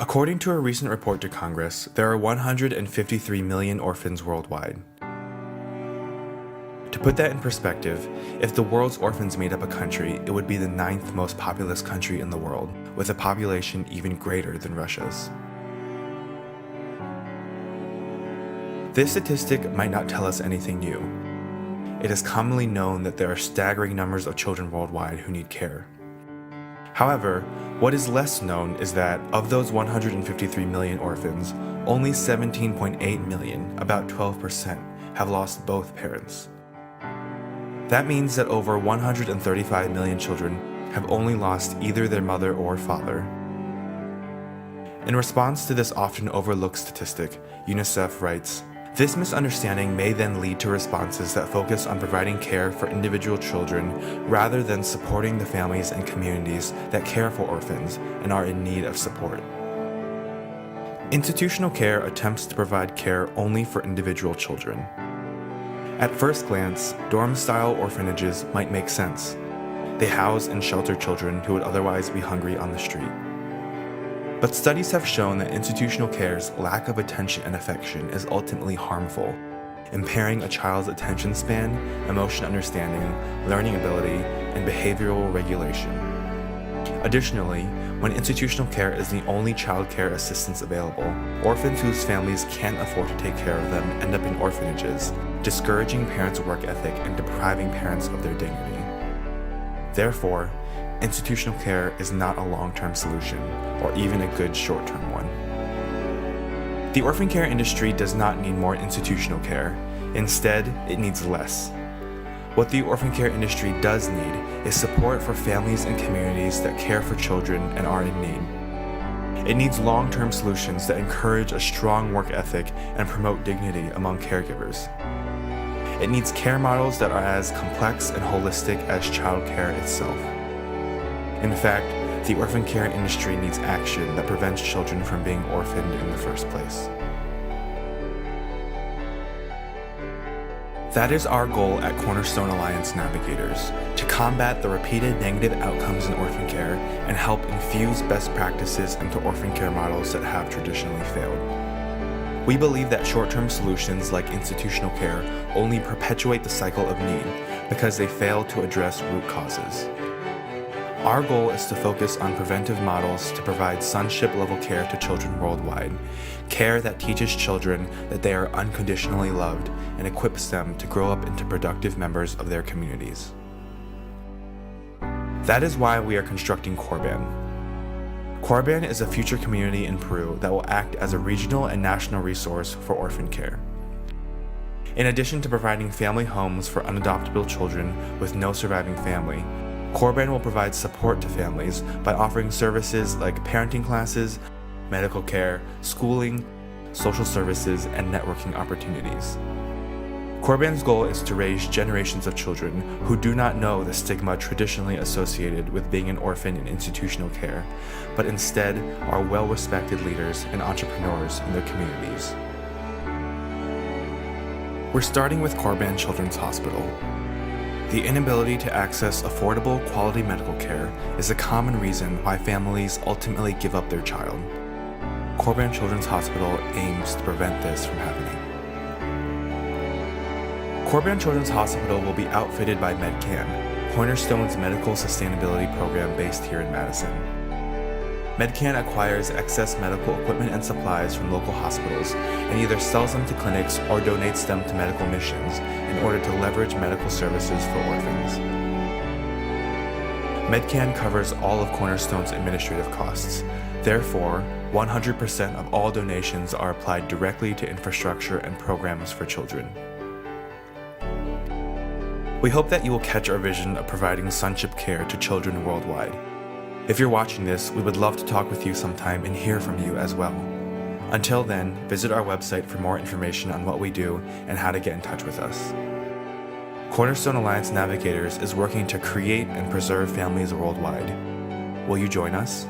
According to a recent report to Congress, there are 153 million orphans worldwide. To put that in perspective, if the world's orphans made up a country, it would be the 9th most populous country in the world, with a population even greater than Russia's. This statistic might not tell us anything new. It is commonly known that there are staggering numbers of children worldwide who need care. However, what is less known is that of those 153 million orphans, only 17.8 million, about 12%, have lost both parents. That means that over 135 million children have only lost either their mother or father. In response to this often overlooked statistic, UNICEF writes, "This misunderstanding may then lead to responses that focus on providing care for individual children rather than supporting the families and communities that care for orphans and are in need of support." Institutional care attempts to provide care only for individual children. At first glance, dorm-style orphanages might make sense. They house and shelter children who would otherwise be hungry on the street. But studies have shown that institutional care's lack of attention and affection is ultimately harmful, impairing a child's attention span, emotion understanding, learning ability, and behavioral regulation. Additionally, when institutional care is the only child care assistance available, orphans whose families can't afford to take care of them end up in orphanages, discouraging parents' work ethic and depriving parents of their dignity. Therefore, institutional care is not a long-term solution, or even a good short-term one. The orphan care industry does not need more institutional care. Instead, it needs less. What the orphan care industry does need is support for families and communities that care for children and are in need. It needs long-term solutions that encourage a strong work ethic and promote dignity among caregivers. It needs care models that are as complex and holistic as childcare itself. In fact, the orphan care industry needs action that prevents children from being orphaned in the first place. That is our goal at Cornerstone Alliance Navigators, to combat the repeated negative outcomes in orphan care and help infuse best practices into orphan care models that have traditionally failed. We believe that short-term solutions like institutional care only perpetuate the cycle of need because they fail to address root causes. Our goal is to focus on preventive models to provide sonship-level care to children worldwide, care that teaches children that they are unconditionally loved and equips them to grow up into productive members of their communities. That is why we are constructing Corban. Corban is a future community in Peru that will act as a regional and national resource for orphan care. In addition to providing family homes for unadoptable children with no surviving family, Corban will provide support to families by offering services like parenting classes, medical care, schooling, social services, and networking opportunities. Corban's goal is to raise generations of children who do not know the stigma traditionally associated with being an orphan in institutional care, but instead are well-respected leaders and entrepreneurs in their communities. We're starting with Corban Children's Hospital. The inability to access affordable, quality medical care is a common reason why families ultimately give up their child. Corban Children's Hospital aims to prevent this from happening. Corban Children's Hospital will be outfitted by MedCan, Cornerstone's medical sustainability program based here in Madison. MedCan acquires excess medical equipment and supplies from local hospitals and either sells them to clinics or donates them to medical missions in order to leverage medical services for orphans. MedCan covers all of Cornerstone's administrative costs. Therefore, 100% of all donations are applied directly to infrastructure and programs for children. We hope that you will catch our vision of providing sonship care to children worldwide. If you're watching this, we would love to talk with you sometime and hear from you as well. Until then, visit our website for more information on what we do and how to get in touch with us. Cornerstone Alliance Navigators is working to create and preserve families worldwide. Will you join us?